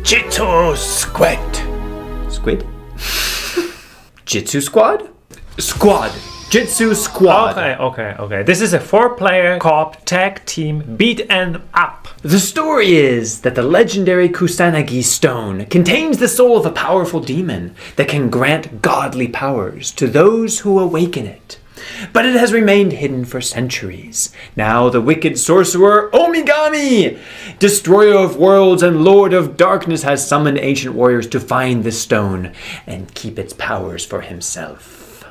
Jitsu Squad. Squid? Jitsu Squad? Squad. Jitsu Squad. Okay. This is a 4-player co-op tag team beat 'em up. The story is that the legendary Kusanagi stone contains the soul of a powerful demon that can grant godly powers to those who awaken it. But it has remained hidden for centuries. Now the wicked sorcerer Omigami, destroyer of worlds and lord of darkness, has summoned ancient warriors to find the stone and keep its powers for himself.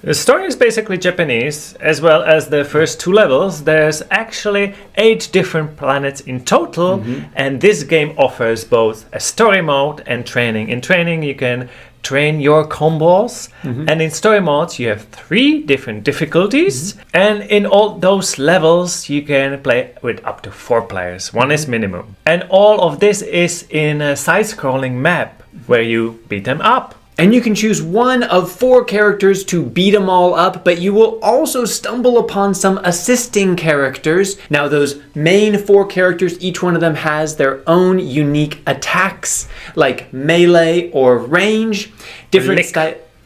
The story is basically Japanese, as well as the first 2 levels. There's actually 8 different planets in total, and this game offers both a story mode and training. In training, you can train your combos, and in story modes, you have 3 different difficulties, and in all those levels, you can play with up to 4 players. 1 is minimum. And all of this is in a side-scrolling map, where you beat them up. And you can choose one of 4 characters to beat them all up, but you will also stumble upon some assisting characters. Now those main 4 characters, each one of them has their own unique attacks, like melee or range. Different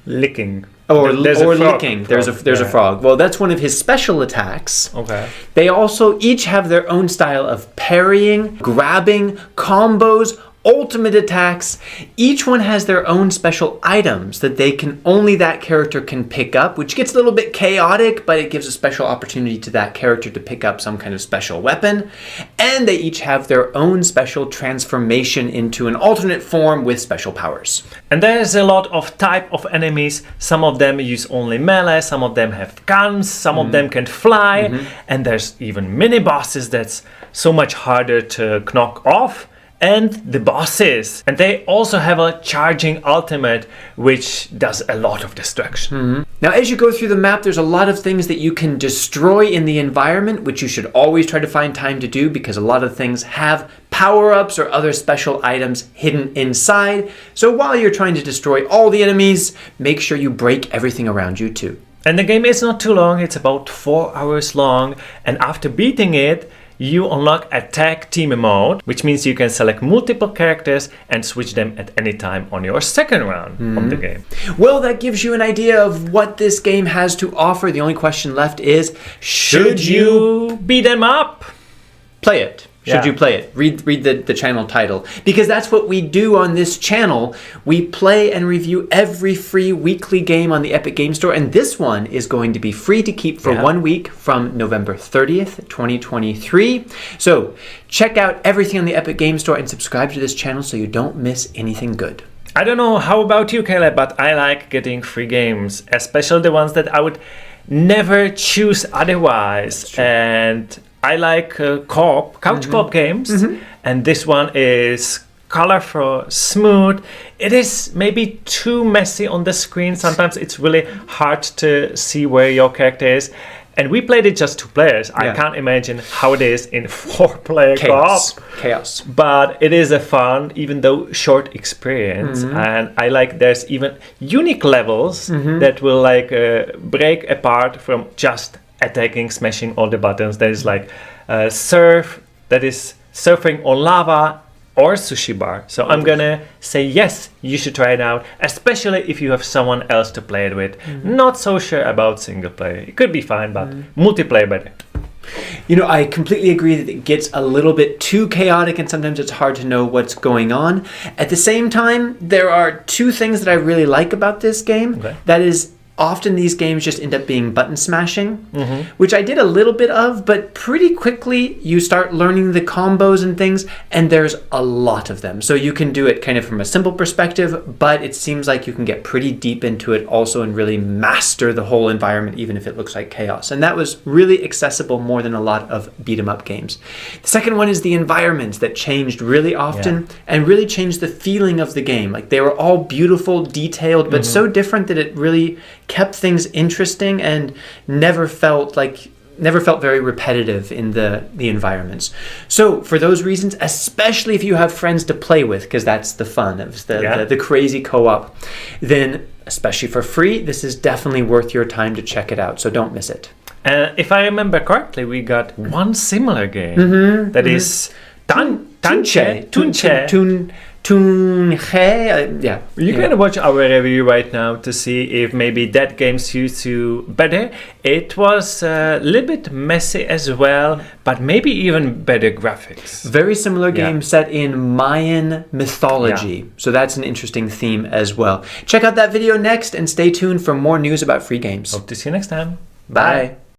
licking. Or licking. There's a frog. Well, that's one of his special attacks. Okay. They also each have their own style of parrying, grabbing, combos, ultimate attacks. Each one has their own special items that only that character can pick up, which gets a little bit chaotic, but it gives a special opportunity to that character to pick up some kind of special weapon. And they each have their own special transformation into an alternate form with special powers. And there's a lot of type of enemies. Some of them use only melee, some of them have guns, some of them can fly, and there's even mini bosses that's so much harder to knock off. And the bosses. And they also have a charging ultimate, which does a lot of destruction. Now, as you go through the map, there's a lot of things that you can destroy in the environment, which you should always try to find time to do, because a lot of things have power-ups or other special items hidden inside. So while you're trying to destroy all the enemies, make sure you break everything around you too. And the game is not too long. It's about 4 hours long. And after beating it, you unlock a tag team mode, which means you can select multiple characters and switch them at any time on your second round of the game. Well, that gives you an idea of what this game has to offer. The only question left is, should you beat them up? Play it? Should you play it? Read the channel title. Because that's what we do on this channel. We play and review every free weekly game on the Epic Game Store. And this one is going to be free to keep for 1 week from November 30th, 2023. So check out everything on the Epic Game Store and subscribe to this channel so you don't miss anything good. I don't know how about you, Caleb, but I like getting free games, especially the ones that I would never choose otherwise. And I like couch co-op games, and this one is colorful, smooth. It is maybe too messy on the screen. Sometimes it's really hard to see where your character is. And we played it just 2 players. I can't imagine how it is in 4-player co-op. Chaos. But it is a fun, even though short experience. And I like there's even unique levels that will break apart from just attacking, smashing all the buttons. There is like surf, that is surfing on lava, or sushi bar. So I'm gonna say yes, you should try it out, especially if you have someone else to play it with. Not so sure about single player. It could be fine, but multiplayer better. You know, I completely agree that it gets a little bit too chaotic and sometimes it's hard to know what's going on. At the same time, there are 2 things that I really like about this game. That is, often these games just end up being button smashing, which I did a little bit of, but pretty quickly you start learning the combos and things, and there's a lot of them. So you can do it kind of from a simple perspective, but it seems like you can get pretty deep into it also and really master the whole environment, even if it looks like chaos. And that was really accessible more than a lot of beat 'em up games. The second one is the environments that changed really often and really changed the feeling of the game. Like they were all beautiful, detailed, but so different that it really kept things interesting and never felt very repetitive in the environments. So for those reasons, especially if you have friends to play with, because that's the fun of the crazy co-op, then especially for free, this is definitely worth your time to check it out. So don't miss it. If I remember correctly, we got one similar game that is Tunche. Tunhe. Yeah. You can watch our review right now to see if maybe that game suits you better. It was a little bit messy as well, but maybe even better graphics. Very similar game set in Mayan mythology. So that's an interesting theme as well. Check out that video next and stay tuned for more news about free games. Hope to see you next time. Bye.